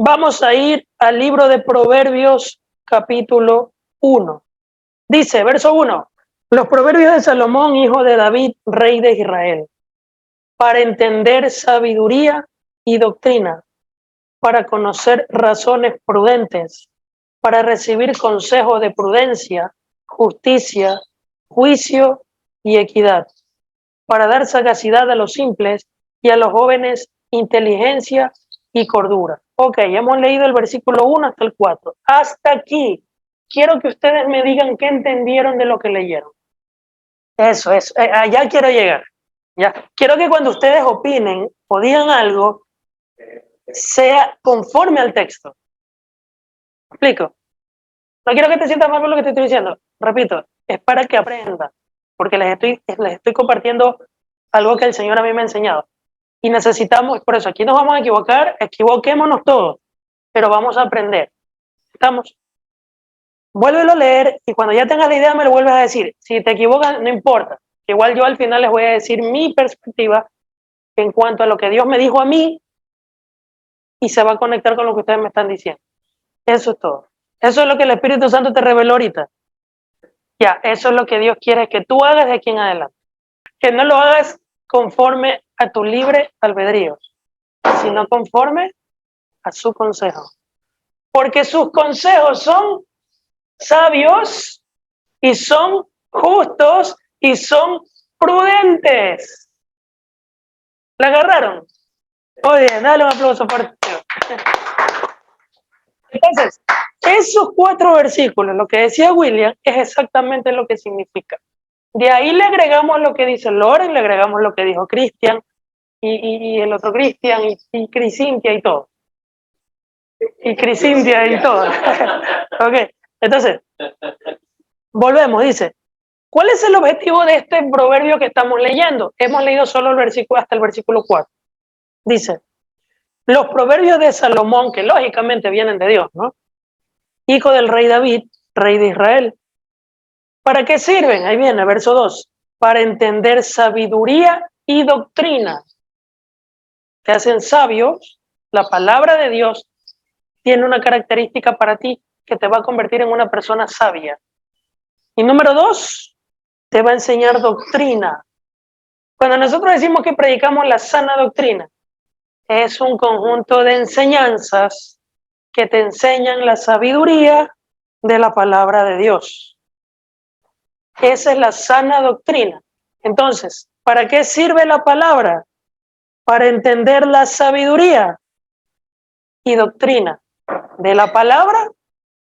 Vamos a ir al libro de Proverbios, capítulo 1. Dice, verso 1, los proverbios de Salomón, hijo de David, rey de Israel, para entender sabiduría y doctrina, para conocer razones prudentes, para recibir consejo de prudencia, justicia, juicio y equidad, para dar sagacidad a los simples y a los jóvenes inteligencia y cordura. Ok, hemos leído el versículo 1 hasta el 4. Hasta aquí. Quiero que ustedes me digan qué entendieron de lo que leyeron. Eso, allá quiero llegar. Ya. Quiero que cuando ustedes opinen o digan algo, sea conforme al texto. ¿Me explico? No quiero que te sientas mal por lo que te estoy diciendo. Repito, es para que aprendan, porque les estoy compartiendo algo que el Señor a mí me ha enseñado. Y necesitamos, por eso aquí nos vamos a equivocar, equivoquémonos todos, pero vamos a aprender. ¿Estamos? Vuélvelo a leer y cuando ya tengas la idea me lo vuelves a decir. Si te equivocas, no importa. Igual yo al final les voy a decir mi perspectiva en cuanto a lo que Dios me dijo a mí y se va a conectar con lo que ustedes me están diciendo. Eso es todo. Eso es lo que el Espíritu Santo te reveló ahorita. Ya, eso es lo que Dios quiere que tú hagas de aquí en adelante. Que no lo hagas conforme a tu libre albedrío, sino conforme a su consejo. Porque sus consejos son sabios y son justos y son prudentes. ¿La agarraron? Oye, dale un aplauso fuerte. Entonces, esos 4 versículos, lo que decía William, es exactamente lo que significa. De ahí le agregamos lo que dice Loren, le agregamos lo que dijo Cristian y el otro Cristian y Crisintia y todo. Y Crisintia y todo. Ok, entonces, volvemos, dice, ¿cuál es el objetivo de este proverbio que estamos leyendo? Hemos leído solo el versículo hasta el versículo 4. Dice, los proverbios de Salomón, que lógicamente vienen de Dios, ¿no? Hijo del rey David, rey de Israel. ¿Para qué sirven? Ahí viene, verso 2. Para entender sabiduría y doctrina. Te hacen sabios. La palabra de Dios tiene una característica para ti que te va a convertir en una persona sabia. Y número 2, te va a enseñar doctrina. Cuando nosotros decimos que predicamos la sana doctrina, es un conjunto de enseñanzas que te enseñan la sabiduría de la palabra de Dios. Esa es la sana doctrina. Entonces, ¿para qué sirve la palabra? Para entender la sabiduría y doctrina de la palabra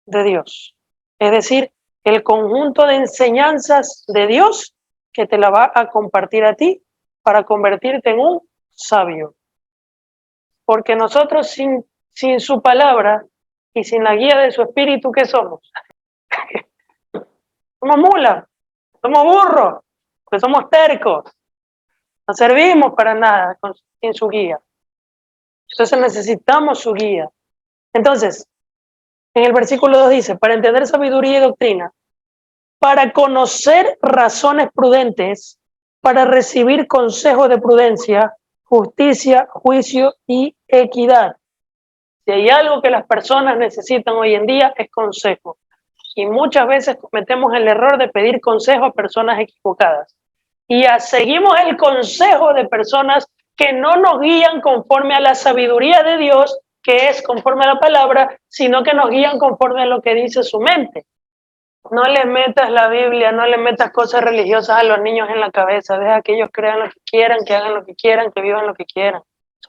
de Dios. Es decir, el conjunto de enseñanzas de Dios que te la va a compartir a ti para convertirte en un sabio. Porque nosotros sin su palabra y sin la guía de su espíritu, ¿qué somos? Somos mulas, somos burros, porque somos tercos. No servimos para nada sin su guía. Entonces necesitamos su guía. Entonces, en el versículo 2 dice, para entender sabiduría y doctrina, para conocer razones prudentes, para recibir consejo de prudencia, justicia, juicio y equidad. Si hay algo que las personas necesitan hoy en día es consejo. Y muchas veces cometemos el error de pedir consejo a personas equivocadas. Y seguimos el consejo de personas que no nos guían conforme a la sabiduría de Dios, que es conforme a la palabra, sino que nos guían conforme a lo que dice su mente. No le metas la Biblia, no le metas cosas religiosas a los niños en la cabeza. Deja que ellos crean lo que quieran, que hagan lo que quieran, que vivan lo que quieran.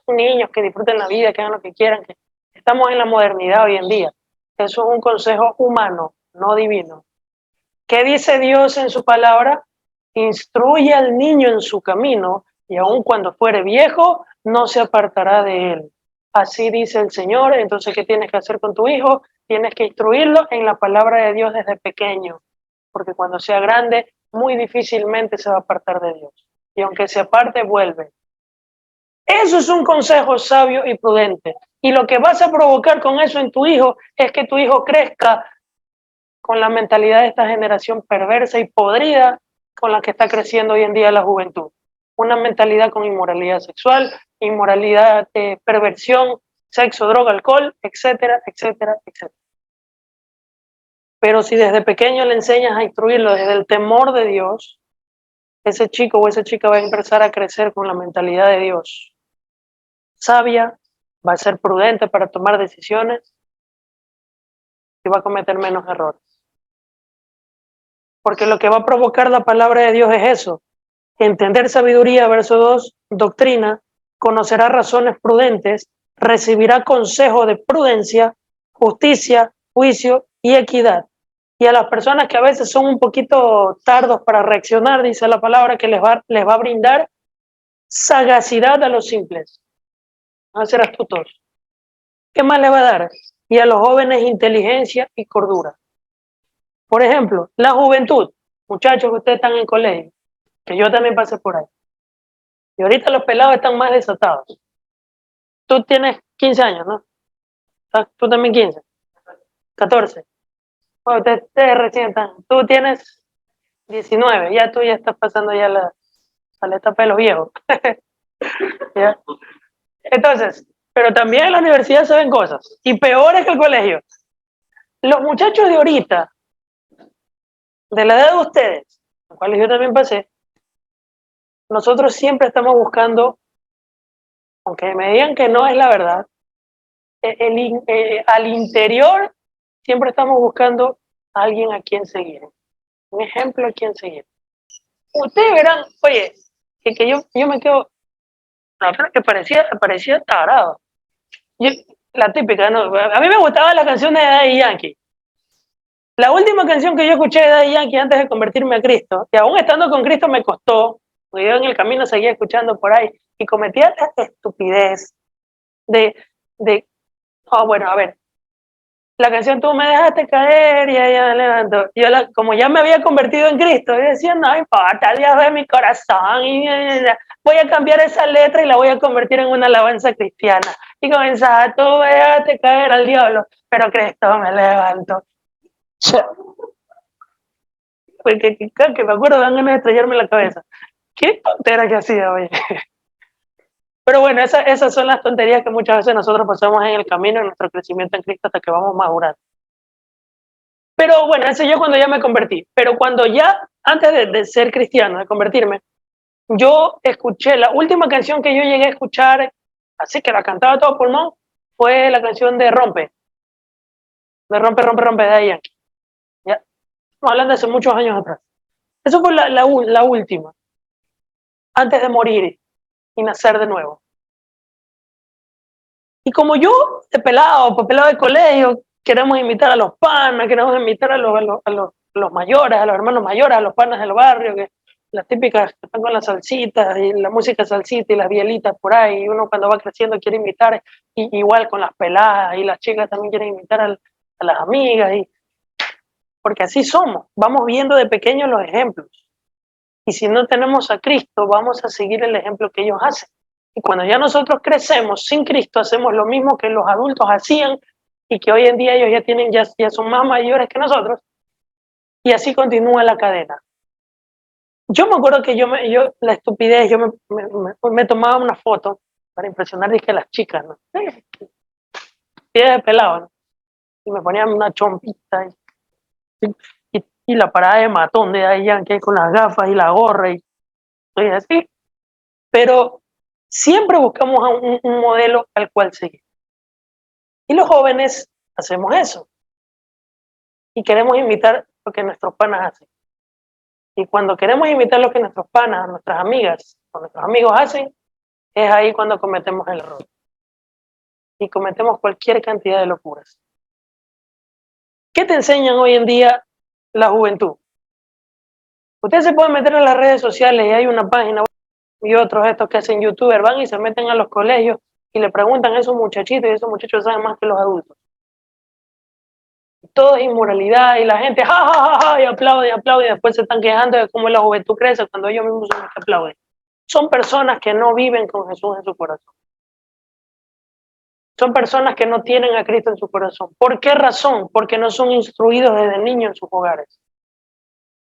Son niños que disfruten la vida, que hagan lo que quieran. Que estamos en la modernidad hoy en día. Eso es un consejo humano, no divino. ¿Qué dice Dios en su palabra? Instruye al niño en su camino y aun cuando fuere viejo, no se apartará de él. Así dice el Señor. Entonces, ¿qué tienes que hacer con tu hijo? Tienes que instruirlo en la palabra de Dios desde pequeño, porque cuando sea grande, muy difícilmente se va a apartar de Dios. Y aunque se aparte, vuelve. Eso es un consejo sabio y prudente. Y lo que vas a provocar con eso en tu hijo es que tu hijo crezca con la mentalidad de esta generación perversa y podrida con la que está creciendo hoy en día la juventud. Una mentalidad con inmoralidad sexual, inmoralidad, perversión, sexo, droga, alcohol, etcétera, etcétera, etcétera. Pero si desde pequeño le enseñas a instruirlo desde el temor de Dios, ese chico o esa chica va a empezar a crecer con la mentalidad de Dios. Sabia, va a ser prudente para tomar decisiones y va a cometer menos errores. Porque lo que va a provocar la palabra de Dios es eso. Entender sabiduría, verso 2, doctrina, conocerá razones prudentes, recibirá consejo de prudencia, justicia, juicio y equidad. Y a las personas que a veces son un poquito tardos para reaccionar, dice la palabra, que les va a brindar sagacidad a los simples. Van a ser astutos. ¿Qué más le va a dar? Y a los jóvenes inteligencia y cordura. Por ejemplo, la juventud, muchachos que ustedes están en colegio, que yo también pasé por ahí. Y ahorita los pelados están más desatados. Tú tienes 15 años, ¿no? Tú también 15, 14. Bueno, ustedes recién están. Tú tienes 19, ya tú ya estás pasando ya a la etapa de los viejos. ¿Ya? Entonces, pero también en la universidad se ven cosas. Y peores que el colegio. Los muchachos de ahorita, de la edad de ustedes, los cuales yo también pasé, nosotros siempre estamos buscando, aunque me digan que no es la verdad, al interior siempre estamos buscando a alguien a quien seguir, un ejemplo a quien seguir. Ustedes verán, oye, que yo me quedo, la verdad que parecía tarado. Yo, la típica, ¿no? A mí me gustaba la canción de Daddy Yankee. La última canción que yo escuché de Daddy Yankee antes de convertirme a Cristo, y aún estando con Cristo me costó, porque yo en el camino seguía escuchando por ahí, y cometía esta estupidez de, oh, bueno, a ver, la canción Tú me dejaste caer y ella me levantó. Yo como ya me había convertido en Cristo, yo decía, no importa, Dios ve mi corazón y voy a cambiar esa letra y la voy a convertir en una alabanza cristiana. Y comenzaba, tú me dejaste caer al diablo, pero Cristo me levantó. Porque que me acuerdo, dan ganas de estrellarme la cabeza. Qué tontera que hacía, oye. Pero bueno, esas son las tonterías que muchas veces nosotros pasamos en el camino, en nuestro crecimiento en Cristo hasta que vamos madurando. Pero bueno, eso yo cuando ya me convertí. Pero cuando ya, antes de ser cristiano, de convertirme, yo escuché, la última canción que yo llegué a escuchar, así que la cantaba a todo pulmón, fue la canción de Rompe. De Rompe, Rompe, Rompe de Yankee. Ya, estamos hablando de hace muchos años atrás. Eso fue la última, antes de morir y nacer de nuevo. Y como yo, de pelado de colegio, queremos invitar a los panas, queremos invitar a los mayores, a los hermanos mayores, a los panas del barrio, que las típicas que están con las salsitas y la música salsita y las bielitas por ahí, y uno cuando va creciendo quiere invitar, y igual con las peladas, y las chicas también quieren invitar a las amigas, porque así somos, vamos viendo de pequeños los ejemplos. Y si no tenemos a Cristo, vamos a seguir el ejemplo que ellos hacen. Y cuando ya nosotros crecemos sin Cristo, hacemos lo mismo que los adultos hacían y que hoy en día ellos ya son más mayores que nosotros, y así continúa la cadena. Yo me acuerdo que la estupidez, yo me tomaba una foto para impresionar, dije, a las chicas, ¿no? Pies de pelado, ¿no? Y me ponían una chompita y la parada de matón de ahí, que con las gafas y la gorra y así. Pero siempre buscamos a un modelo al cual seguir. Y los jóvenes hacemos eso. Y queremos imitar lo que nuestros panas hacen. Y cuando queremos imitar lo que nuestros panas, nuestras amigas o nuestros amigos hacen, es ahí cuando cometemos el error. Y cometemos cualquier cantidad de locuras. ¿Qué te enseñan hoy en día la juventud? Ustedes se pueden meter en las redes sociales y hay una página y otros estos que hacen youtuber, van y se meten a los colegios y le preguntan a esos muchachitos y esos muchachos saben más que los adultos. Todo es inmoralidad y la gente ja, ja, ja, ja, y aplaude y después se están quejando de cómo la juventud crece cuando ellos mismos son los que aplauden. Son personas que no viven con Jesús en su corazón. Son personas que no tienen a Cristo en su corazón. ¿Por qué razón? Porque no son instruidos desde niños en sus hogares.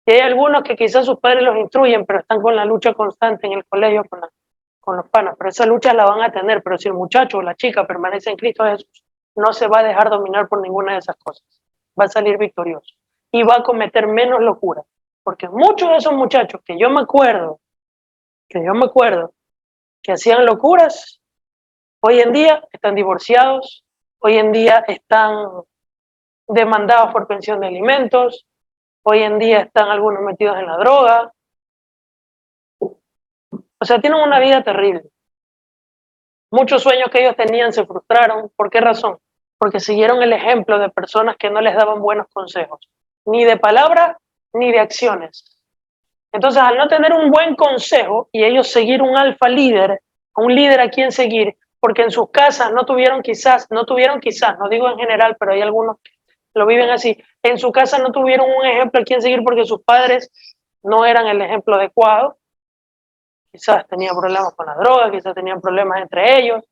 Y hay algunos que quizás sus padres los instruyen, pero están con la lucha constante en el colegio, con los panas, pero esa lucha la van a tener. Pero si el muchacho o la chica permanece en Cristo Jesús, no se va a dejar dominar por ninguna de esas cosas. Va a salir victorioso y va a cometer menos locura. Porque muchos de esos muchachos que yo me acuerdo que hacían locuras, hoy en día están divorciados, hoy en día están demandados por pensión de alimentos, hoy en día están algunos metidos en la droga. O sea, tienen una vida terrible. Muchos sueños que ellos tenían se frustraron. ¿Por qué razón? Porque siguieron el ejemplo de personas que no les daban buenos consejos, ni de palabra ni de acciones. Entonces, al no tener un buen consejo y ellos seguir un alfa líder, un líder a quien seguir, porque en sus casas no tuvieron quizás, no digo en general, pero hay algunos que lo viven así, en su casa no tuvieron un ejemplo a quien seguir porque sus padres no eran el ejemplo adecuado, quizás tenían problemas con la droga, quizás tenían problemas entre ellos,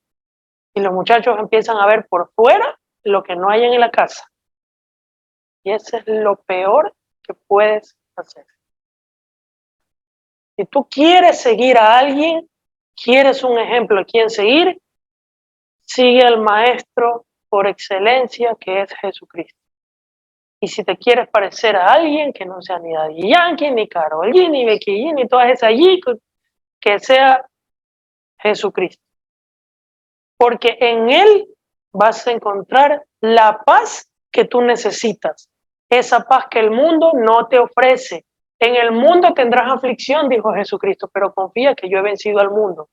y los muchachos empiezan a ver por fuera lo que no hay en la casa. Y eso es lo peor que puedes hacer. Si tú quieres seguir a alguien, quieres un ejemplo a quien seguir, sigue al maestro por excelencia que es Jesucristo. Y si te quieres parecer a alguien que no sea ni Daddy Yankee, ni Karol G, ni Becky G, ni todas esas allí, que sea Jesucristo. Porque en Él vas a encontrar la paz que tú necesitas. Esa paz que el mundo no te ofrece. En el mundo tendrás aflicción, dijo Jesucristo, pero confía que yo he vencido al mundo.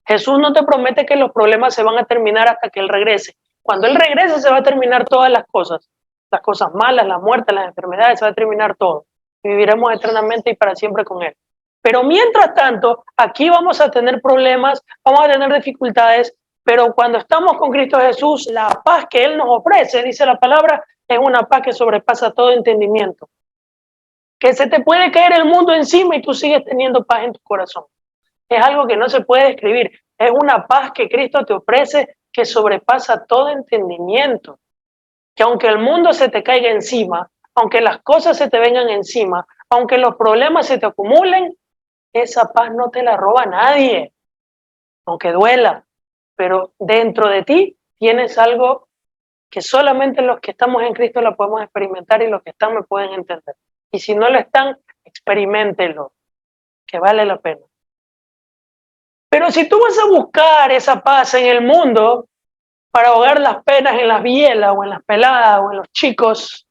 Jesús no te promete que los problemas se van a terminar hasta que Él regrese. Cuando Él regrese se va a terminar todas las cosas malas, la muerte, las enfermedades, se va a terminar todo. Y viviremos eternamente y para siempre con Él. Pero mientras tanto, aquí vamos a tener problemas, vamos a tener dificultades, pero cuando estamos con Cristo Jesús, la paz que Él nos ofrece, dice la palabra, es una paz que sobrepasa todo entendimiento. Que se te puede caer el mundo encima y tú sigues teniendo paz en tu corazón. Es algo que no se puede describir. Es una paz que Cristo te ofrece que sobrepasa todo entendimiento. Que aunque el mundo se te caiga encima, aunque las cosas se te vengan encima, aunque los problemas se te acumulen, esa paz no te la roba nadie, aunque duela. Pero dentro de ti tienes algo que solamente los que estamos en Cristo lo podemos experimentar y los que están me pueden entender. Y si no lo están, experiméntenlo, que vale la pena. Pero si tú vas a buscar esa paz en el mundo para ahogar las penas en las bielas o en las peladas o en los chicos,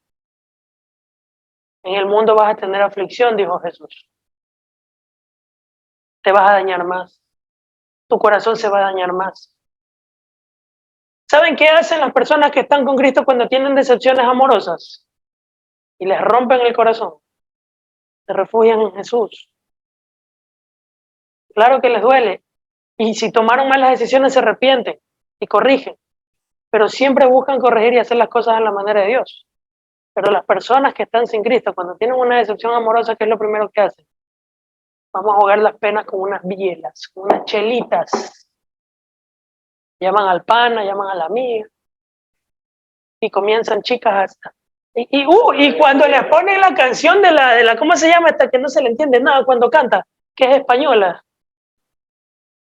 en el mundo vas a tener aflicción, dijo Jesús. Te vas a dañar más. Tu corazón se va a dañar más. ¿Saben qué hacen las personas que están con Cristo cuando tienen decepciones amorosas? Y les rompen el corazón. Se refugian en Jesús. Claro que les duele. Y si tomaron malas decisiones se arrepienten y corrigen. Pero siempre buscan corregir y hacer las cosas a la manera de Dios. Pero las personas que están sin Cristo, cuando tienen una decepción amorosa, ¿qué es lo primero que hacen? Vamos a ahogar las penas con unas bielas, con unas chelitas. Llaman al pana, llaman a la amiga. Y comienzan chicas hasta. Y cuando les ponen la canción de la, ¿cómo se llama? Hasta que no se le entiende nada cuando canta, que es española.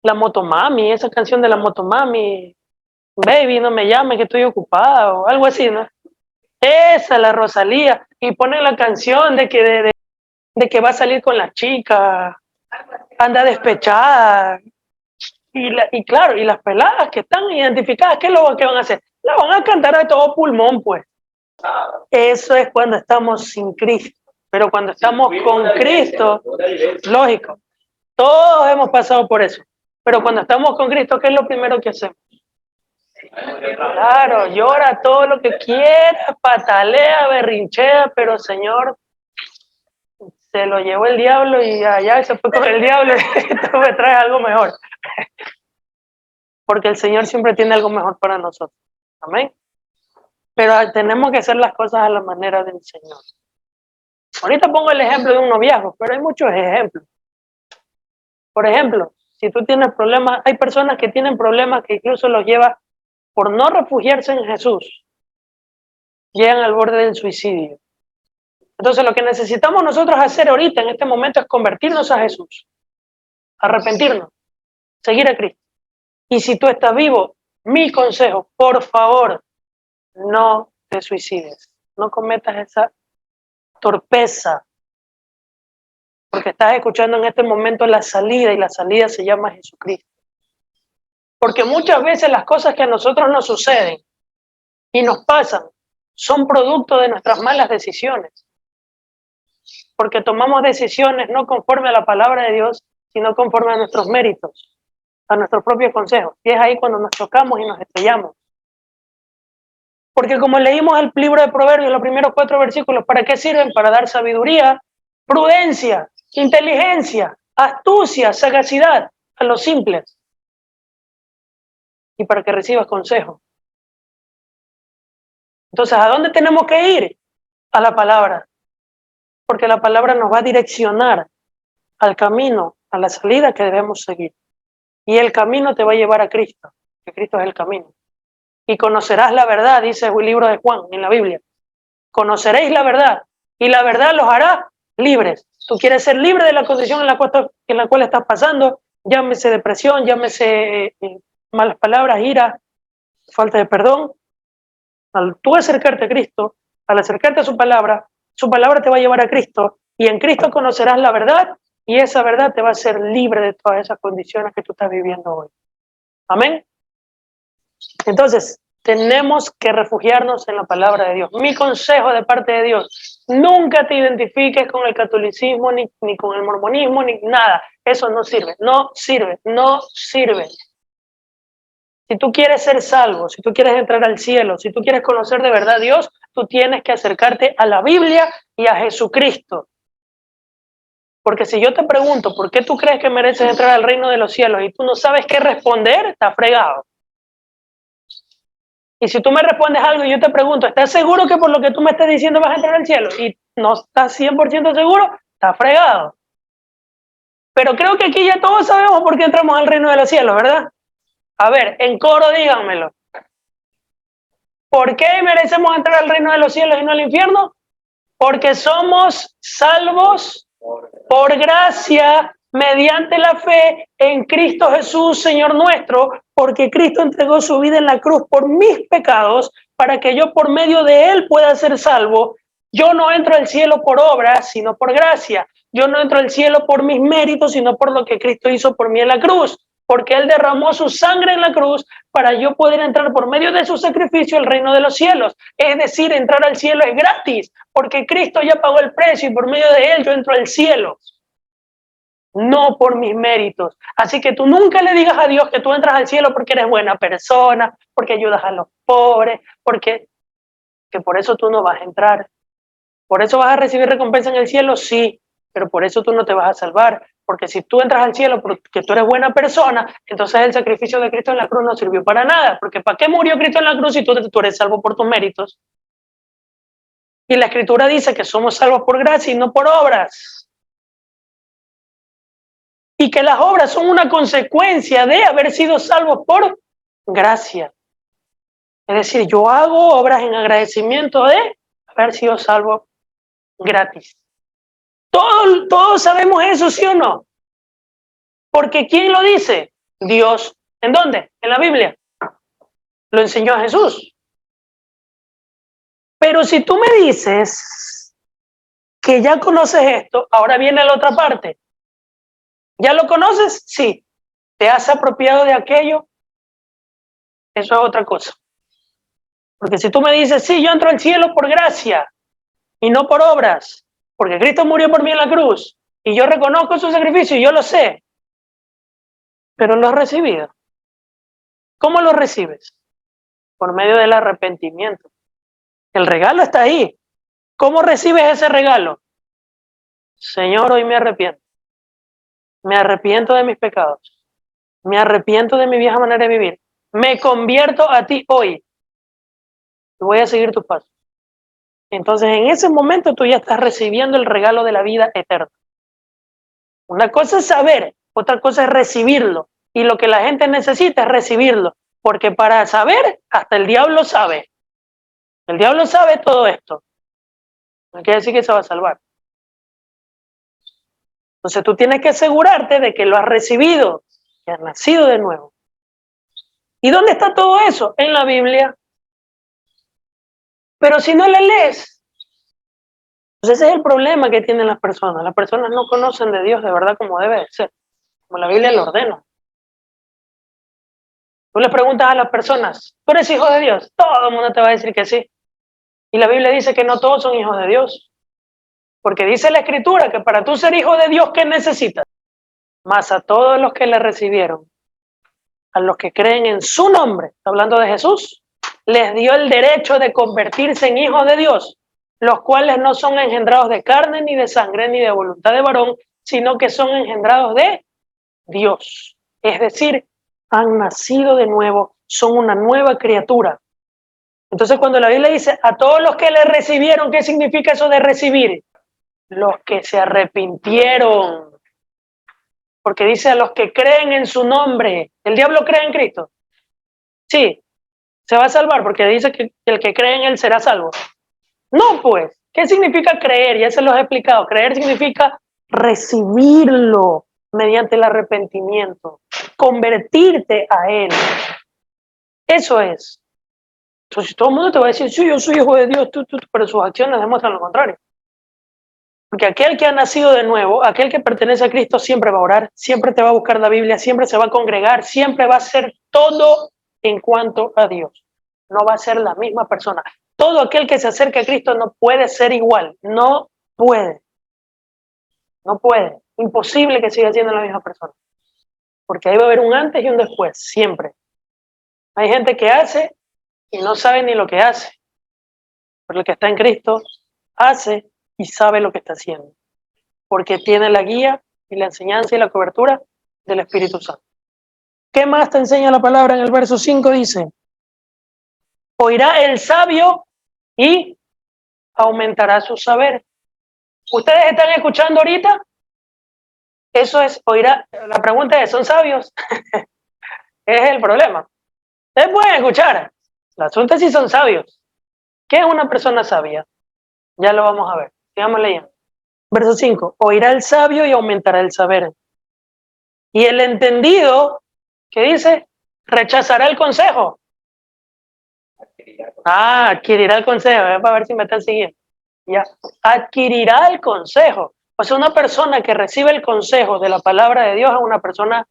La Motomami, esa canción de la Motomami. Baby, no me llames que estoy ocupada o algo así, ¿no? Esa, la Rosalía. Y ponen la canción de que va a salir con la chica, anda despechada. Y claro, y las peladas que están identificadas, ¿qué es lo que van a hacer? La van a cantar a todo pulmón, pues. Eso es cuando estamos sin Cristo. Pero cuando estamos con Cristo, lógico, todos hemos pasado por eso. Pero cuando estamos con Cristo, ¿qué es lo primero que hacemos? Claro, llora todo lo que quiera, patalea, berrinchea, pero Señor, se lo llevó el diablo y allá se fue con el diablo y tú me traes algo mejor. Porque el Señor siempre tiene algo mejor para nosotros. Amén. Pero tenemos que hacer las cosas a la manera del Señor. Ahorita pongo el ejemplo de un noviazgo, pero hay muchos ejemplos. Por ejemplo, si tú tienes problemas, hay personas que tienen problemas que incluso los lleva por no refugiarse en Jesús, llegan al borde del suicidio. Entonces lo que necesitamos nosotros hacer ahorita en este momento es convertirnos a Jesús, arrepentirnos seguir a Cristo. Y si tú estás vivo, mi consejo, por favor, no te suicides, no cometas esa torpeza, porque estás escuchando en este momento la salida, y la salida se llama Jesucristo. Porque muchas veces las cosas que a nosotros nos suceden y nos pasan son producto de nuestras malas decisiones. Porque tomamos decisiones no conforme a la palabra de Dios, sino conforme a nuestros méritos, a nuestros propios consejos. Y es ahí cuando nos chocamos y nos estrellamos. Porque como leímos el libro de Proverbios, los primeros 4 versículos, ¿para qué sirven? Para dar sabiduría, prudencia, inteligencia, astucia, sagacidad a los simples. Y para que recibas consejo. Entonces, ¿a dónde tenemos que ir? A la palabra. Porque la palabra nos va a direccionar al camino, a la salida que debemos seguir. Y el camino te va a llevar a Cristo, que Cristo es el camino. Y conocerás la verdad, dice el libro de Juan en la Biblia. Conoceréis la verdad, y la verdad los hará libres. Tú quieres ser libre de la condición en la cual estás pasando, llámese depresión, llámese malas palabras, ira, falta de perdón. Al tú acercarte a Cristo, al acercarte a su palabra te va a llevar a Cristo, y en Cristo conocerás la verdad, y esa verdad te va a hacer libre de todas esas condiciones que tú estás viviendo hoy. Amén. Entonces, tenemos que refugiarnos en la palabra de Dios. Mi consejo de parte de Dios: nunca te identifiques con el catolicismo, ni con el mormonismo, ni nada. Eso no sirve, no sirve, no sirve. Si tú quieres ser salvo, si tú quieres entrar al cielo, si tú quieres conocer de verdad a Dios, tú tienes que acercarte a la Biblia y a Jesucristo. Porque si yo te pregunto, ¿por qué tú crees que mereces entrar al reino de los cielos? Y tú no sabes qué responder, está fregado. Y si tú me respondes algo y yo te pregunto, ¿estás seguro que por lo que tú me estás diciendo vas a entrar al cielo? Y no estás 100% seguro, está fregado. Pero creo que aquí ya todos sabemos por qué entramos al reino de los cielos, ¿verdad? A ver, en coro díganmelo. ¿Por qué merecemos entrar al reino de los cielos y no al infierno? Porque somos salvos por gracia, mediante la fe en Cristo Jesús, Señor nuestro, porque Cristo entregó su vida en la cruz por mis pecados, para que yo por medio de Él pueda ser salvo. Yo no entro al cielo por obra, sino por gracia. Yo no entro al cielo por mis méritos, sino por lo que Cristo hizo por mí en la cruz, porque Él derramó su sangre en la cruz para yo poder entrar por medio de su sacrificio al reino de los cielos. Es decir, entrar al cielo es gratis, porque Cristo ya pagó el precio y por medio de Él yo entro al cielo. No por mis méritos. Así que tú nunca le digas a Dios que tú entras al cielo porque eres buena persona, porque ayudas a los pobres, que por eso tú no vas a entrar. ¿Por eso vas a recibir recompensa en el cielo? Sí, pero por eso tú no te vas a salvar. Porque si tú entras al cielo porque tú eres buena persona, entonces el sacrificio de Cristo en la cruz no sirvió para nada. Porque ¿para qué murió Cristo en la cruz si tú eres salvo por tus méritos? Y la Escritura dice que somos salvos por gracia y no por obras. Y que las obras son una consecuencia de haber sido salvos por gracia. Es decir, yo hago obras en agradecimiento de haber sido salvo gratis. Todos sabemos eso, ¿sí o no? Porque ¿quién lo dice? Dios. ¿En dónde? En la Biblia. Lo enseñó a Jesús. Pero si tú me dices que ya conoces esto, ahora viene la otra parte. ¿Ya lo conoces? Sí. ¿Te has apropiado de aquello? Eso es otra cosa. Porque si tú me dices, sí, yo entro al cielo por gracia y no por obras, porque Cristo murió por mí en la cruz y yo reconozco su sacrificio y yo lo sé, pero lo has recibido. ¿Cómo lo recibes? Por medio del arrepentimiento. El regalo está ahí. ¿Cómo recibes ese regalo? Señor, hoy me arrepiento. Me arrepiento de mis pecados. Me arrepiento de mi vieja manera de vivir. Me convierto a ti hoy. Y voy a seguir tus pasos. Entonces, en ese momento tú ya estás recibiendo el regalo de la vida eterna. Una cosa es saber, otra cosa es recibirlo. Y lo que la gente necesita es recibirlo. Porque para saber, hasta el diablo sabe. El diablo sabe todo esto. No quiere decir que se va a salvar. Entonces tú tienes que asegurarte de que lo has recibido. que has nacido de nuevo. ¿Y dónde está todo eso? En la Biblia. Pero si no la lees, pues ese es el problema que tienen las personas. Las personas no conocen de Dios de verdad como debe de ser, como la Biblia lo ordena. Tú le preguntas a las personas, ¿tú eres hijo de Dios? Todo el mundo te va a decir que sí. Y la Biblia dice que no todos son hijos de Dios. Porque dice la Escritura que para tú ser hijo de Dios, ¿qué necesitas? Más a todos los que le recibieron, a los que creen en su nombre, está hablando de Jesús, les dio el derecho de convertirse en hijos de Dios, los cuales no son engendrados de carne, ni de sangre, ni de voluntad de varón, sino que son engendrados de Dios. Es decir, han nacido de nuevo, son una nueva criatura. Entonces, cuando la Biblia dice a todos los que le recibieron, ¿qué significa eso de recibir? Los que se arrepintieron. Porque dice a los que creen en su nombre. ¿El diablo cree en Cristo? Sí, se va a salvar porque dice que el que cree en él será salvo. No, pues, ¿qué significa creer? Ya se los he explicado. Creer significa recibirlo mediante el arrepentimiento, convertirte a él. Eso es. Entonces todo el mundo te va a decir, sí, yo soy hijo de Dios, pero sus acciones demuestran lo contrario. Porque aquel que ha nacido de nuevo, aquel que pertenece a Cristo, siempre va a orar, siempre te va a buscar la Biblia, siempre se va a congregar, siempre va a hacer todo en cuanto a Dios. No va a ser la misma persona. Todo aquel que se acerca a Cristo no puede ser igual. No puede. No puede. Imposible que siga siendo la misma persona. Porque ahí va a haber un antes y un después, siempre. Hay gente que hace y no sabe ni lo que hace. Pero el que está en Cristo hace y sabe lo que está haciendo. Porque tiene la guía y la enseñanza y la cobertura del Espíritu Santo. ¿Qué más te enseña la palabra en el verso 5? Dice, oirá el sabio y aumentará su saber. ¿Ustedes están escuchando ahorita? Eso es, oirá. La pregunta es, ¿son sabios? Es el problema. Ustedes pueden escuchar. El asunto es si son sabios. ¿Qué es una persona sabia? Ya lo vamos a ver. Sigamos leyendo. Verso 5. Oirá el sabio y aumentará el saber. Y el entendido, ¿qué dice? Rechazará el consejo. Adquirirá el consejo. Para ver si me están siguiendo. Ya. Adquirirá el consejo. O sea, una persona que recibe el consejo de la palabra de Dios es una persona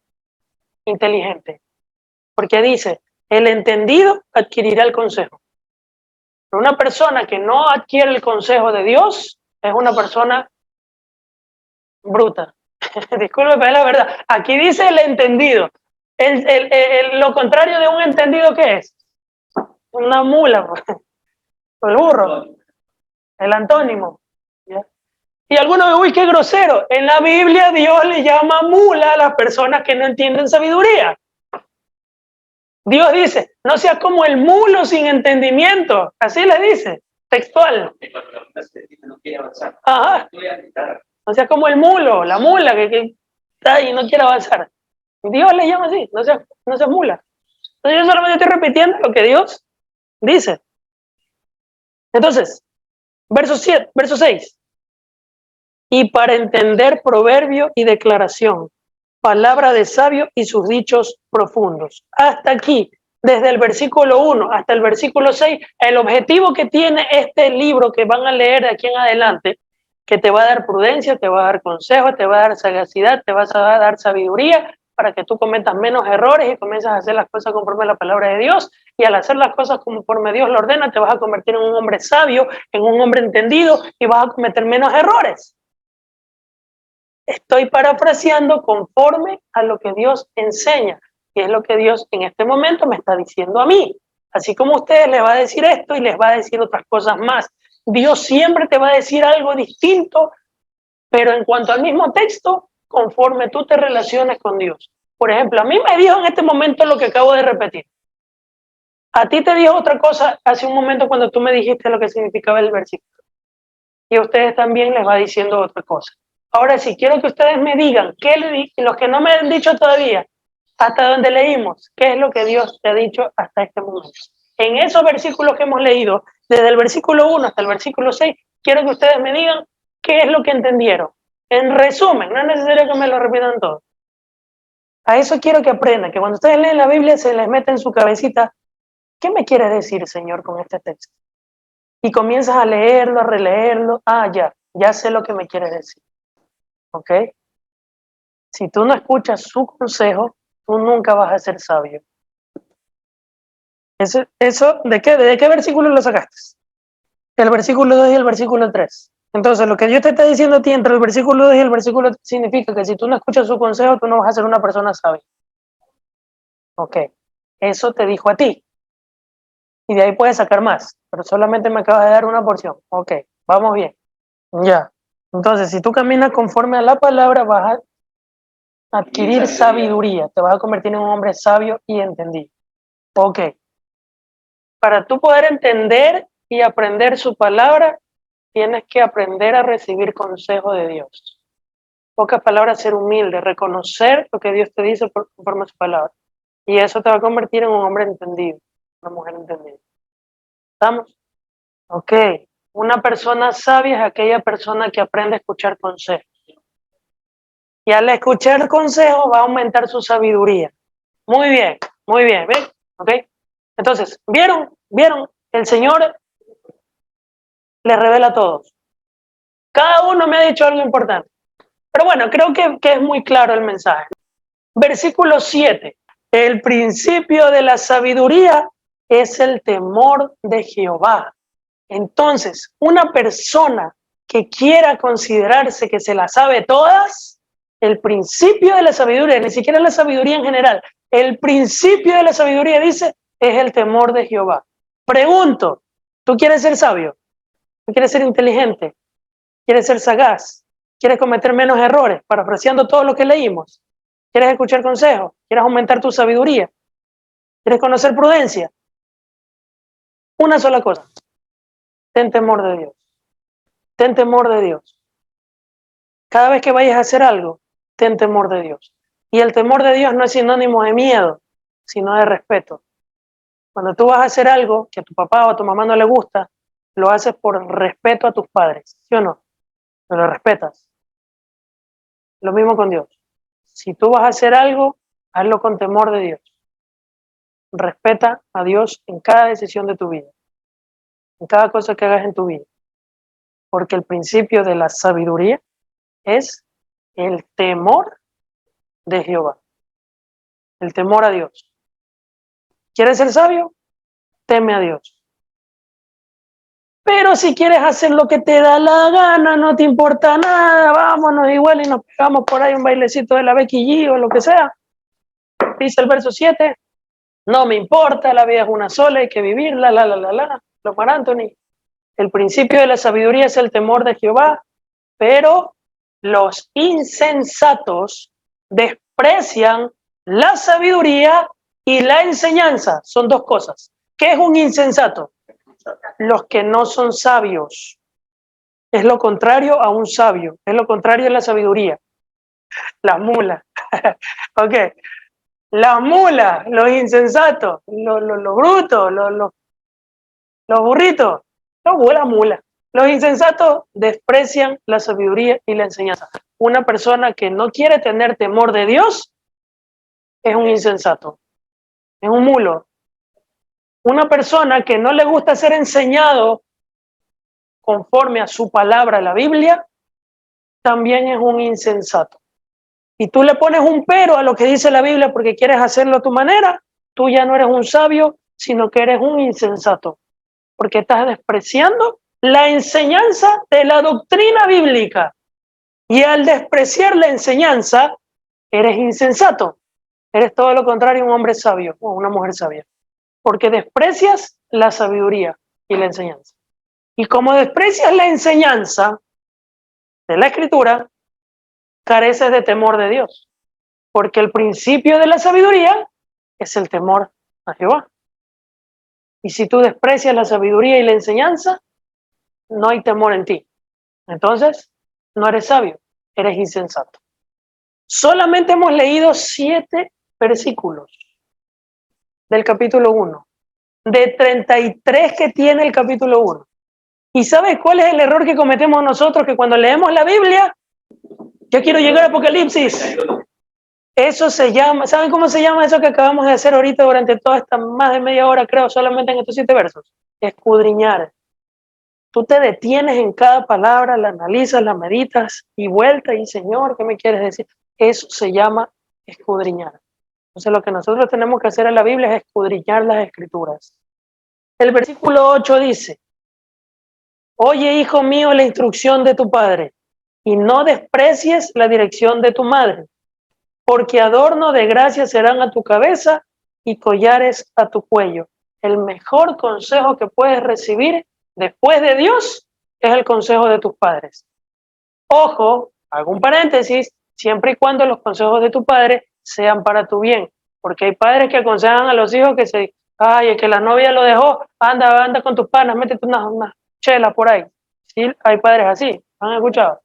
inteligente. Porque dice, el entendido adquirirá el consejo. Pero una persona que no adquiere el consejo de Dios es una persona bruta. Disculpe, pero es la verdad. Aquí dice el entendido. Lo contrario de un entendido, ¿qué es? Una mula, el burro, el antónimo. ¿Ya? Y algunos dicen, uy, qué grosero. En la Biblia Dios le llama mula a las personas que no entienden sabiduría. Dios dice, no seas como el mulo sin entendimiento. Así le dice, textual. Ajá. No seas como el mulo, la mula que está ahí y no quiere avanzar. Dios le llama así, no seas mula. Entonces yo solamente estoy repitiendo lo que Dios dice. Entonces, verso 6. Y para entender proverbio y declaración, palabra de sabio y sus dichos profundos. Hasta aquí, desde el versículo 1 hasta el versículo 6, el objetivo que tiene este libro que van a leer de aquí en adelante, que te va a dar prudencia, te va a dar consejos, te va a dar sagacidad, te va a dar sabiduría para que tú cometas menos errores y comiences a hacer las cosas conforme a la palabra de Dios. Y al hacer las cosas conforme Dios lo ordena, te vas a convertir en un hombre sabio, en un hombre entendido y vas a cometer menos errores. Estoy parafraseando conforme a lo que Dios enseña, y es lo que Dios en este momento me está diciendo a mí. Así como a ustedes les va a decir esto y les va a decir otras cosas más. Dios siempre te va a decir algo distinto, pero en cuanto al mismo texto, conforme tú te relaciones con Dios. Por ejemplo, a mí me dijo en este momento lo que acabo de repetir. A ti te dijo otra cosa hace un momento cuando tú me dijiste lo que significaba el versículo. Y a ustedes también les va diciendo otra cosa. Ahora sí, quiero que ustedes me digan, los que no me han dicho todavía, hasta donde leímos, qué es lo que Dios te ha dicho hasta este momento. En esos versículos que hemos leído, desde el versículo 1 hasta el versículo 6, quiero que ustedes me digan qué es lo que entendieron. En resumen, no es necesario que me lo repitan todo. A eso quiero que aprendan, que cuando ustedes leen la Biblia se les mete en su cabecita, ¿qué me quiere decir, Señor, con este texto? Y comienzas a leerlo, a releerlo. Ah, ya sé lo que me quiere decir. ¿Ok? Si tú no escuchas su consejo, tú nunca vas a ser sabio. Eso ¿de qué versículo lo sacaste? El versículo 2 y el versículo 3. Entonces, lo que Dios te está diciendo a ti entre el versículo 2 y el versículo 3 significa que si tú no escuchas su consejo, tú no vas a ser una persona sabia. Ok, eso te dijo a ti. Y de ahí puedes sacar más, pero solamente me acabas de dar una porción. Ok, vamos bien. Ya. Entonces, si tú caminas conforme a la palabra, vas a adquirir sabiduría. Te vas a convertir en un hombre sabio y entendido. Ok. Para tú poder entender y aprender su palabra, tienes que aprender a recibir consejo de Dios. Pocas palabras, ser humilde, reconocer lo que Dios te dice conforme a su palabra. Y eso te va a convertir en un hombre entendido, una mujer entendida. ¿Estamos? Ok. Una persona sabia es aquella persona que aprende a escuchar consejos. Y al escuchar consejos va a aumentar su sabiduría. Muy bien, ¿ven? Ok. Entonces, ¿vieron? El Señor les revela a todos. Cada uno me ha dicho algo importante. Pero bueno, creo que es muy claro el mensaje. Versículo 7. El principio de la sabiduría es el temor de Jehová. Entonces, una persona que quiera considerarse que se la sabe todas, el principio de la sabiduría, ni siquiera la sabiduría en general, el principio de la sabiduría dice, es el temor de Jehová. Pregunto, ¿tú quieres ser sabio? ¿Tú quieres ser inteligente? ¿Quieres ser sagaz? ¿Quieres cometer menos errores? Parafraseando todo lo que leímos. ¿Quieres escuchar consejos? ¿Quieres aumentar tu sabiduría? ¿Quieres conocer prudencia? Una sola cosa. Ten temor de Dios. Ten temor de Dios. Cada vez que vayas a hacer algo, ten temor de Dios. Y el temor de Dios no es sinónimo de miedo, sino de respeto. Cuando tú vas a hacer algo que a tu papá o a tu mamá no le gusta, lo haces por respeto a tus padres, ¿sí o no? Pero lo respetas. Lo mismo con Dios. Si tú vas a hacer algo, hazlo con temor de Dios. Respeta a Dios en cada decisión de tu vida, en cada cosa que hagas en tu vida. Porque el principio de la sabiduría es el temor de Jehová. El temor a Dios. ¿Quieres ser sabio? Teme a Dios. Pero si quieres hacer lo que te da la gana, no te importa nada, vámonos igual y nos pegamos por ahí un bailecito de la Becky G o lo que sea. Dice el verso 7, no me importa, la vida es una sola, hay que vivirla, Lo para Anthony. El principio de la sabiduría es el temor de Jehová, pero los insensatos desprecian la sabiduría y la enseñanza. Son dos cosas. ¿Qué es un insensato? Los que no son sabios. Es lo contrario a un sabio, es lo contrario a la sabiduría. Las mulas. Ok. Las mulas, los insensatos, los brutos, los burritos, la mula. Los insensatos desprecian la sabiduría y la enseñanza. Una persona que no quiere tener temor de Dios es un insensato, es un mulo. Una persona que no le gusta ser enseñado conforme a su palabra, la Biblia, también es un insensato. Y tú le pones un pero a lo que dice la Biblia porque quieres hacerlo a tu manera, tú ya no eres un sabio, sino que eres un insensato, porque estás despreciando la enseñanza de la doctrina bíblica. Y al despreciar la enseñanza, eres insensato. Eres todo lo contrario, un hombre sabio o una mujer sabia, porque desprecias la sabiduría y la enseñanza. Y como desprecias la enseñanza de la Escritura, careces de temor de Dios, porque el principio de la sabiduría es el temor a Jehová. Y si tú desprecias la sabiduría y la enseñanza, no hay temor en ti. Entonces, no eres sabio, eres insensato. Solamente hemos leído 7 versículos del capítulo 1, de 33 que tiene el capítulo 1. ¿Y sabes cuál es el error que cometemos nosotros? Que cuando leemos la Biblia, ya quiero llegar a Apocalipsis. Eso se llama, ¿saben cómo se llama eso que acabamos de hacer ahorita durante toda esta más de media hora, creo, solamente en estos 7 versos? Escudriñar. Tú te detienes en cada palabra, la analizas, la meditas y vuelta y Señor, ¿qué me quieres decir? Eso se llama escudriñar. Entonces lo que nosotros tenemos que hacer en la Biblia es escudriñar las escrituras. El versículo 8 dice, oye, hijo mío, la instrucción de tu padre y no desprecies la dirección de tu madre, porque adorno de gracia serán a tu cabeza y collares a tu cuello. El mejor consejo que puedes recibir después de Dios es el consejo de tus padres. Ojo, hago un paréntesis, siempre y cuando los consejos de tu padre sean para tu bien, porque hay padres que aconsejan a los hijos que ay, es que la novia lo dejó, anda con tus panas, métete una chela por ahí. Sí, hay padres así, ¿han escuchado?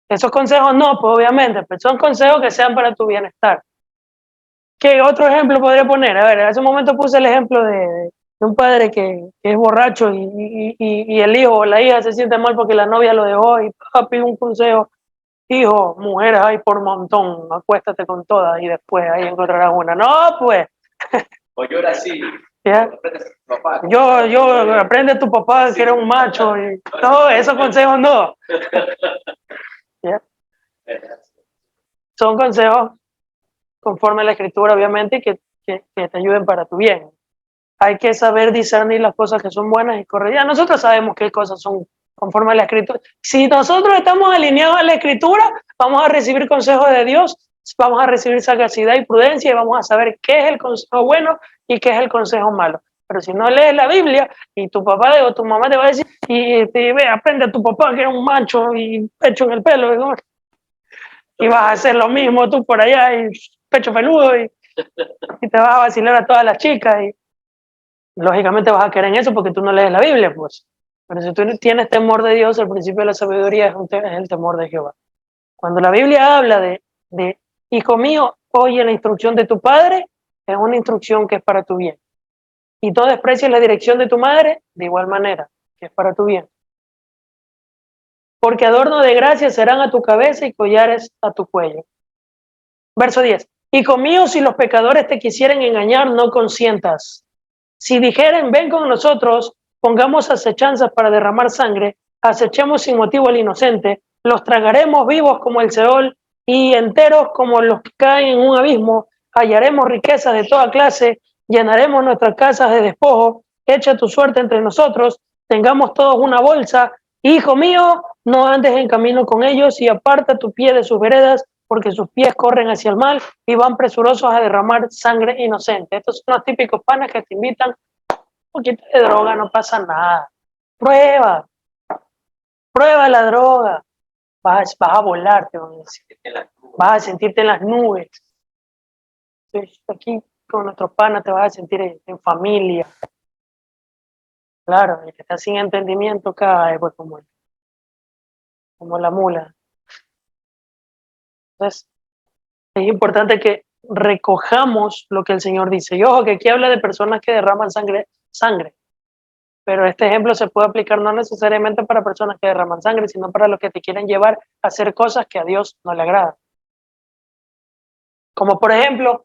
Esos consejos no, pues obviamente, pero son consejos que sean para tu bienestar. ¿Qué otro ejemplo podría poner? A ver, en ese momento puse el ejemplo de un padre que es borracho y el hijo o la hija se siente mal porque la novia lo dejó y papi un consejo, hijo, mujeres hay por montón, acuéstate con todas y después ahí encontrarás una. No, pues. O llora así. ¿Ya? Yo, aprende tu papá que era un macho y todo, esos consejos no. ¿Ya? Son consejos conforme a la escritura, obviamente, que te ayuden para tu bien. Hay que saber discernir las cosas que son buenas y correctas. Nosotros sabemos qué cosas son conforme a la escritura. Si nosotros estamos alineados a la escritura, vamos a recibir consejos de Dios, vamos a recibir sagacidad y prudencia y vamos a saber qué es el consejo bueno y qué es el consejo malo. Pero si no lees la Biblia y tu papá o tu mamá te va a decir, ve, aprende a tu papá que era un macho y pecho en el pelo, y vas a hacer lo mismo tú por allá y pecho peludo y te vas a vacilar a todas las chicas y lógicamente vas a querer en eso porque tú no lees la Biblia, pues. Pero si tú tienes temor de Dios, el principio de la sabiduría es el temor de Jehová. Cuando la Biblia habla de hijo mío, oye la instrucción de tu padre, es una instrucción que es para tu bien. Y no desprecies la dirección de tu madre, de igual manera, que es para tu bien. Porque adorno de gracia serán a tu cabeza y collares a tu cuello. Verso 10. Hijo mío, si los pecadores te quisieren engañar, no consientas. Si dijeren, ven con nosotros, pongamos acechanzas para derramar sangre, acechemos sin motivo al inocente, los tragaremos vivos como el Seol y enteros como los que caen en un abismo, hallaremos riquezas de toda clase, llenaremos nuestras casas de despojo, echa tu suerte entre nosotros, tengamos todos una bolsa. Hijo mío, no andes en camino con ellos y aparta tu pie de sus veredas, porque sus pies corren hacia el mal y van presurosos a derramar sangre inocente. Estos son los típicos panas que te invitan un poquito de droga, no pasa nada. Prueba la droga. Vas a volar, te van a decir. Vas a sentirte en las nubes. Entonces, aquí con nuestros panas te vas a sentir en familia. Claro, el que está sin entendimiento cae, pues como la mula. Entonces, es importante que recojamos lo que el Señor dice. Y ojo, que aquí habla de personas que derraman sangre, pero este ejemplo se puede aplicar no necesariamente para personas que derraman sangre, sino para los que te quieren llevar a hacer cosas que a Dios no le agradan. Como por ejemplo,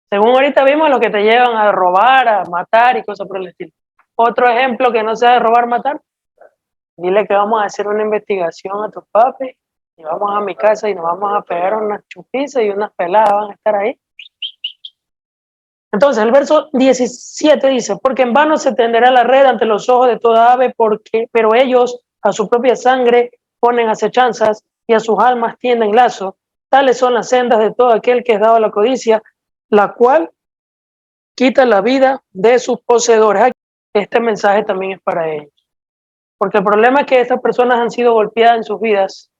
según ahorita vimos, los que te llevan a robar, a matar y cosas por el estilo. Otro ejemplo que no sea de robar, matar, dile que vamos a hacer una investigación a tus papis y vamos a mi casa y nos vamos a pegar unas chupizas y unas peladas van a estar ahí. Entonces el verso 17 dice, porque en vano se tenderá la red ante los ojos de toda ave, pero ellos a su propia sangre ponen acechanzas y a sus almas tienden lazo. Tales son las sendas de todo aquel que es dado a la codicia, la cual quita la vida de sus poseedores. Este mensaje también es para ellos. Porque el problema es que estas personas han sido golpeadas en sus vidas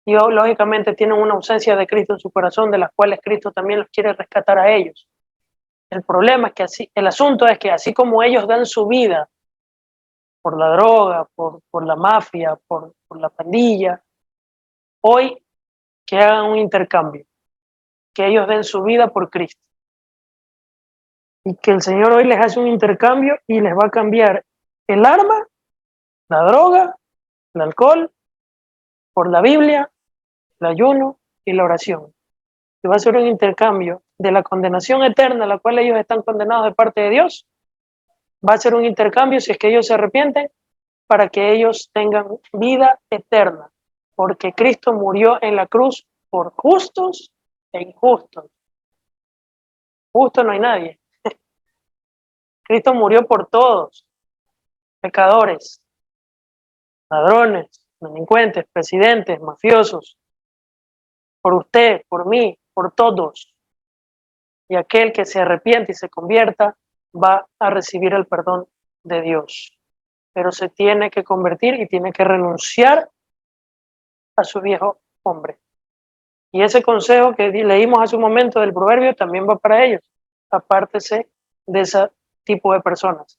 y lógicamente tienen una ausencia de Cristo en su corazón, de las cuales Cristo también los quiere rescatar a ellos. El problema es que el asunto es que así como ellos dan su vida por la droga, por la mafia, por la pandilla, hoy que hagan un intercambio, que ellos den su vida por Cristo. Y que el Señor hoy les hace un intercambio y les va a cambiar el arma, la droga, el alcohol, por la Biblia, el ayuno y la oración. y va a ser un intercambio de la condenación eterna a la cual ellos están condenados de parte de Dios. Va a ser un intercambio, si es que ellos se arrepienten, para que ellos tengan vida eterna, porque Cristo murió en la cruz por justos e injustos. Justo no hay nadie. Cristo murió por todos, pecadores, ladrones, delincuentes, presidentes, mafiosos, por usted, por mí, por todos. Y aquel que se arrepiente y se convierta va a recibir el perdón de Dios. Pero se tiene que convertir y tiene que renunciar a su viejo hombre. Y ese consejo que leímos hace un momento del proverbio también va para ellos. Apártese de ese tipo de personas,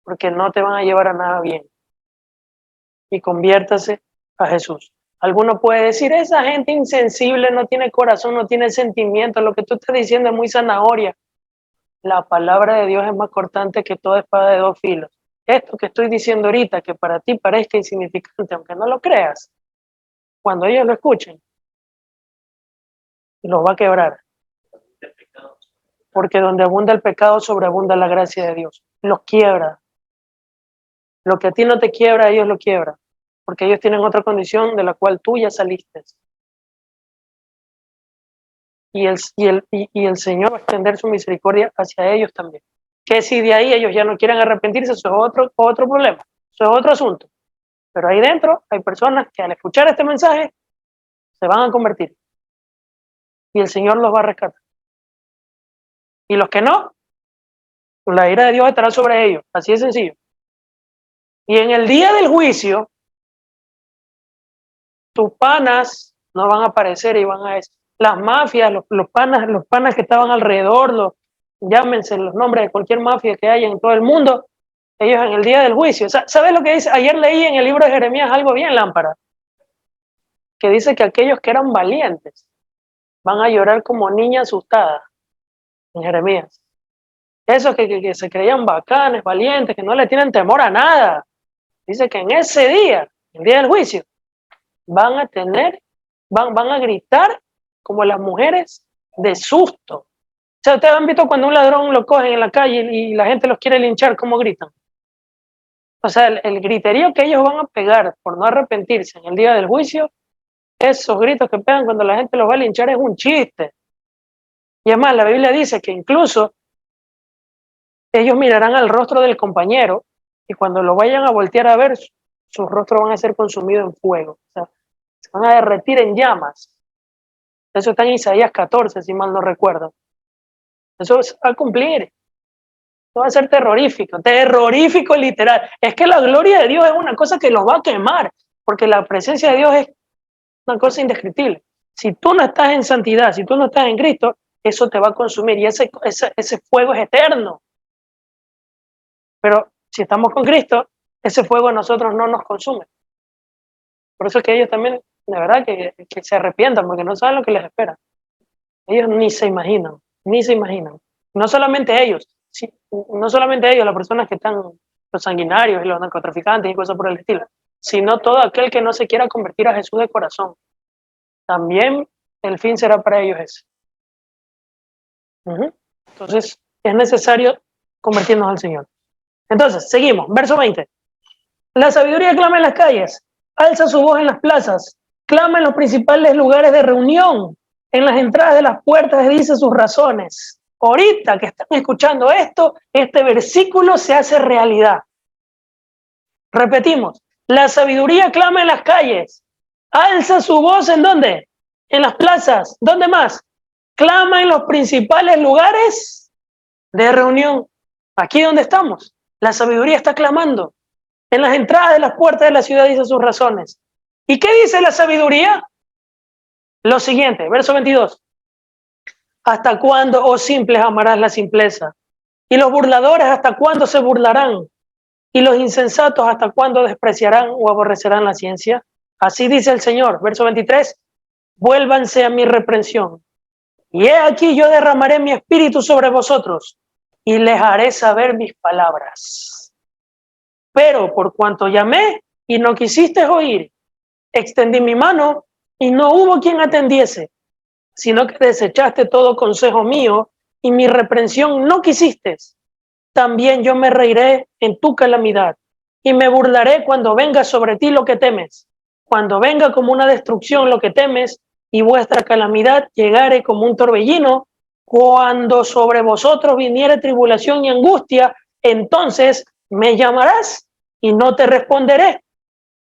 porque no te van a llevar a nada bien. Y conviértase a Jesús. Alguno puede decir, esa gente insensible no tiene corazón, no tiene sentimiento, lo que tú estás diciendo es muy zanahoria. La palabra de Dios es más cortante que toda espada de dos filos. Esto que estoy diciendo ahorita, que para ti parezca insignificante, aunque no lo creas, cuando ellos lo escuchen, los va a quebrar. Porque donde abunda el pecado, sobreabunda la gracia de Dios. Los quiebra. Lo que a ti no te quiebra, a ellos lo quiebra. Porque ellos tienen otra condición de la cual tú ya saliste. Y el Señor va a extender su misericordia hacia ellos también. Que si de ahí ellos ya no quieren arrepentirse, eso es otro problema. Eso es otro asunto. Pero ahí dentro hay personas que al escuchar este mensaje se van a convertir. Y el Señor los va a rescatar. Y los que no, la ira de Dios estará sobre ellos. Así de sencillo. Y en el día del juicio, tus panas no van a aparecer y van a decir, las mafias, los panas que estaban alrededor, llámense los nombres de cualquier mafia que haya en todo el mundo, ellos en el día del juicio. ¿Sabes lo que dice? Ayer leí en el libro de Jeremías algo bien lámpara, que dice que aquellos que eran valientes van a llorar como niña asustada en Jeremías. Esos que se creían bacanes, valientes, que no le tienen temor a nada. Dice que en ese día, el día del juicio, van a gritar como las mujeres de susto. O sea, ustedes han visto cuando un ladrón lo cogen en la calle y la gente los quiere linchar, ¿cómo gritan? O sea, el griterío que ellos van a pegar por no arrepentirse en el día del juicio, esos gritos que pegan cuando la gente los va a linchar es un chiste. Y además, la Biblia dice que incluso ellos mirarán al rostro del compañero y cuando lo vayan a voltear a ver, sus rostros van a ser consumidos en fuego. O sea, se van a derretir en llamas. Eso está en Isaías 14, si mal no recuerdo. Eso va a cumplir. Eso va a ser terrorífico literal. Es que la gloria de Dios es una cosa que los va a quemar, porque la presencia de Dios es una cosa indescriptible. Si tú no estás en santidad, si tú no estás en Cristo, eso te va a consumir y ese fuego es eterno. Pero si estamos con Cristo, ese fuego a nosotros no nos consume. Por eso es que ellos también, de verdad, que se arrepientan, porque no saben lo que les espera. Ellos ni se imaginan. No solamente ellos, las personas que están, los sanguinarios y los narcotraficantes y cosas por el estilo, sino todo aquel que no se quiera convertir a Jesús de corazón. También el fin será para ellos ese. Entonces, es necesario convertirnos al Señor. Entonces, seguimos. Verso 20. La sabiduría clama en las calles, alza su voz en las plazas, clama en los principales lugares de reunión, en las entradas de las puertas dice sus razones. Ahorita que están escuchando esto, este versículo se hace realidad. Repetimos, la sabiduría clama en las calles, alza su voz ¿en dónde? En las plazas. ¿Dónde más? Clama en los principales lugares de reunión. Aquí donde estamos, la sabiduría está clamando. En las entradas de las puertas de la ciudad dice sus razones. ¿Y qué dice la sabiduría? Lo siguiente, verso 22. ¿Hasta cuándo, oh simples, amarás la simpleza? Y los burladores, ¿hasta cuándo se burlarán? Y los insensatos, ¿hasta cuándo despreciarán o aborrecerán la ciencia? Así dice el Señor, verso 23. Vuélvanse a mi reprensión. Y he aquí yo derramaré mi espíritu sobre vosotros y les haré saber mis palabras. Pero por cuanto llamé y no quisiste oír, extendí mi mano y no hubo quien atendiese. sino que desechaste todo consejo mío y mi reprensión no quisiste. También yo me reiré en tu calamidad y me burlaré cuando venga sobre ti lo que temes. Cuando venga como una destrucción lo que temes y vuestra calamidad llegare como un torbellino, cuando sobre vosotros viniere tribulación y angustia, entonces me llamarás y no te responderé.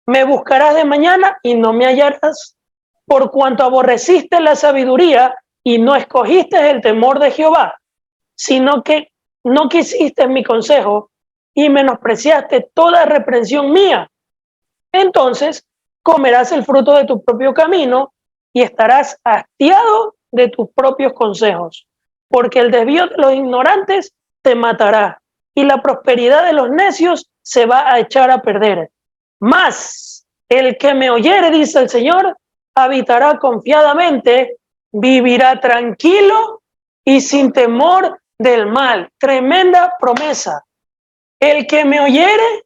Me buscarás de mañana y no me hallarás, por cuanto aborreciste la sabiduría y no escogiste el temor de Jehová, sino que no quisiste mi consejo y menospreciaste toda reprensión mía. Entonces comerás el fruto de tu propio camino y estarás hastiado de tus propios consejos, porque el desvío de los ignorantes te matará y la prosperidad de los necios se va a echar a perder. Mas el que me oyere, dice el Señor, habitará confiadamente, vivirá tranquilo y sin temor del mal. Tremenda promesa. El que me oyere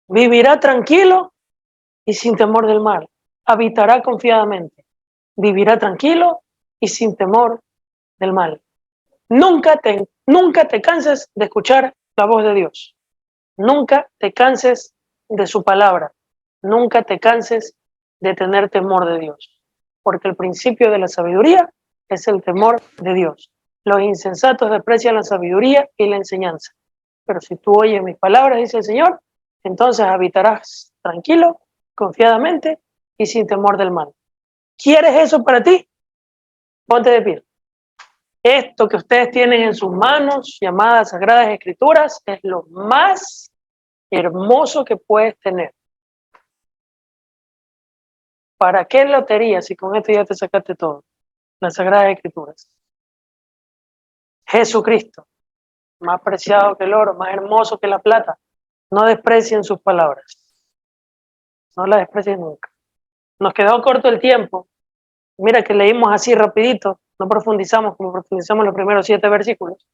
vivirá tranquilo y sin temor del mal. Habitará confiadamente, vivirá tranquilo y sin temor del mal. Nunca te canses de escuchar la voz de Dios. Nunca te canses de su palabra. Nunca te canses de tener temor de Dios. Porque el principio de la sabiduría es el temor de Dios. Los insensatos desprecian la sabiduría y la enseñanza. Pero si tú oyes mis palabras, dice el Señor, entonces habitarás tranquilo, confiadamente y sin temor del mal. ¿Quieres eso para ti? Ponte de pie. Esto que ustedes tienen en sus manos, llamadas Sagradas Escrituras, es lo más hermoso que puedes tener. ¿Para qué lotería si con esto ya te sacaste todo? Las Sagradas Escrituras. Jesucristo, más preciado que el oro, más hermoso que la plata. No desprecien sus palabras. No las desprecien nunca. Nos quedó corto el tiempo. Mira que leímos así rapidito, no profundizamos como profundizamos los primeros 7 versículos,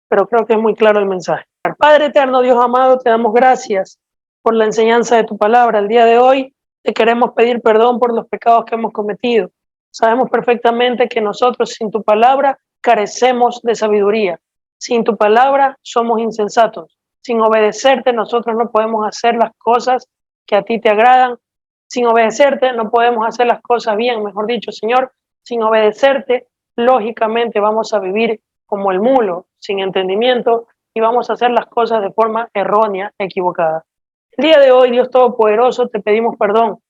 pero creo que es muy claro el mensaje. Padre eterno, Dios amado, te damos gracias por la enseñanza de tu palabra. El día de hoy te queremos pedir perdón por los pecados que hemos cometido. Sabemos perfectamente que nosotros sin tu palabra carecemos de sabiduría. Sin tu palabra somos insensatos. Sin obedecerte nosotros no podemos hacer las cosas que a ti te agradan. Sin obedecerte no podemos hacer las cosas bien, mejor dicho, Señor. Sin obedecerte, lógicamente vamos a vivir como el mulo, sin entendimiento, y vamos a hacer las cosas de forma errónea, equivocada. El día de hoy, Dios Todopoderoso, te pedimos perdón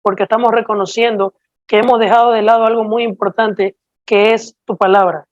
porque estamos reconociendo que hemos dejado de lado algo muy importante, que es tu palabra,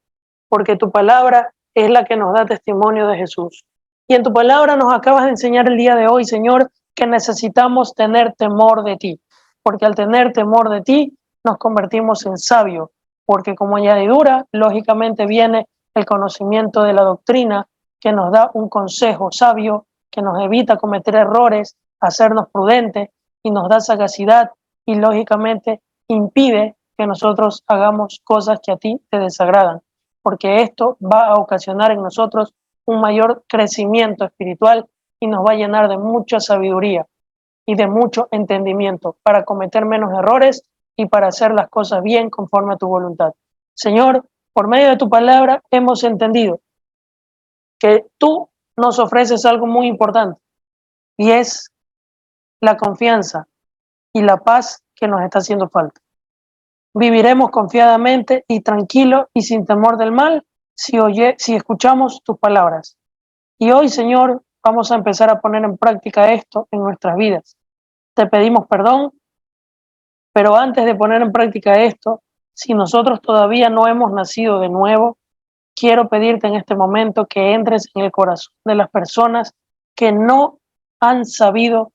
porque tu palabra es la que nos da testimonio de Jesús. Y en tu palabra nos acabas de enseñar el día de hoy, Señor, que necesitamos tener temor de ti, porque al tener temor de ti nos convertimos en sabios, porque como añadidura, lógicamente viene el conocimiento de la doctrina que nos da un consejo sabio, que nos evita cometer errores, hacernos prudentes y nos da sagacidad y lógicamente impide que nosotros hagamos cosas que a ti te desagradan, porque esto va a ocasionar en nosotros un mayor crecimiento espiritual y nos va a llenar de mucha sabiduría y de mucho entendimiento para cometer menos errores y para hacer las cosas bien conforme a tu voluntad. Señor, por medio de tu palabra hemos entendido que tú nos ofreces algo muy importante y es la confianza y la paz que nos está haciendo falta. Viviremos confiadamente y tranquilo y sin temor del mal si escuchamos tus palabras. Y hoy, Señor, vamos a empezar a poner en práctica esto en nuestras vidas. Te pedimos perdón, pero antes de poner en práctica esto, si nosotros todavía no hemos nacido de nuevo, quiero pedirte en este momento que entres en el corazón de las personas que no han sabido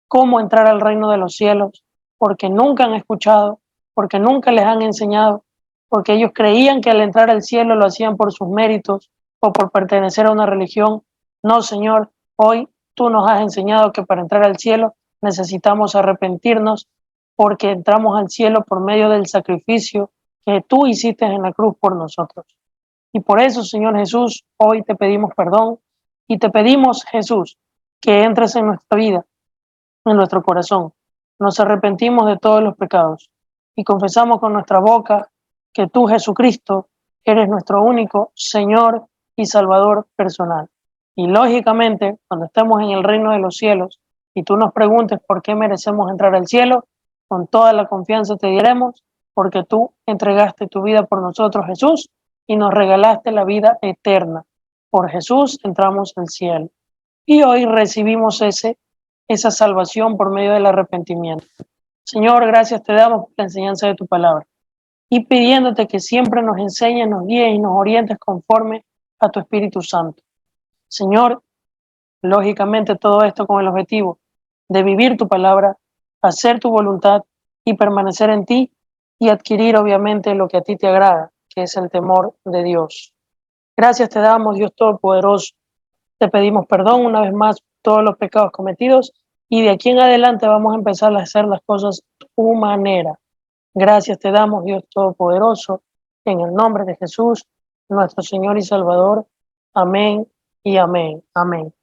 cómo entrar al reino de los cielos, porque nunca han escuchado, porque nunca les han enseñado, porque ellos creían que al entrar al cielo lo hacían por sus méritos o por pertenecer a una religión. No, Señor, hoy tú nos has enseñado que para entrar al cielo necesitamos arrepentirnos, porque entramos al cielo por medio del sacrificio que tú hiciste en la cruz por nosotros. Y por eso, Señor Jesús, hoy te pedimos perdón y te pedimos, Jesús, que entres en nuestra vida, en nuestro corazón. Nos arrepentimos de todos los pecados y confesamos con nuestra boca que tú, Jesucristo, eres nuestro único Señor y Salvador personal. Y lógicamente, cuando estemos en el reino de los cielos y tú nos preguntes por qué merecemos entrar al cielo, con toda la confianza te diremos, porque tú entregaste tu vida por nosotros, Jesús, y nos regalaste la vida eterna. Por Jesús entramos al cielo. Y hoy recibimos esa salvación por medio del arrepentimiento. Señor, gracias te damos por la enseñanza de tu palabra y pidiéndote que siempre nos enseñes, nos guíes y nos orientes conforme a tu Espíritu Santo. Señor, lógicamente todo esto con el objetivo de vivir tu palabra, hacer tu voluntad y permanecer en ti y adquirir obviamente lo que a ti te agrada, que es el temor de Dios. Gracias te damos, Dios Todopoderoso. Te pedimos perdón una vez más por todos los pecados cometidos y de aquí en adelante vamos a empezar a hacer las cosas a tu manera. Gracias te damos, Dios Todopoderoso, en el nombre de Jesús, nuestro Señor y Salvador. Amén y amén. Amén.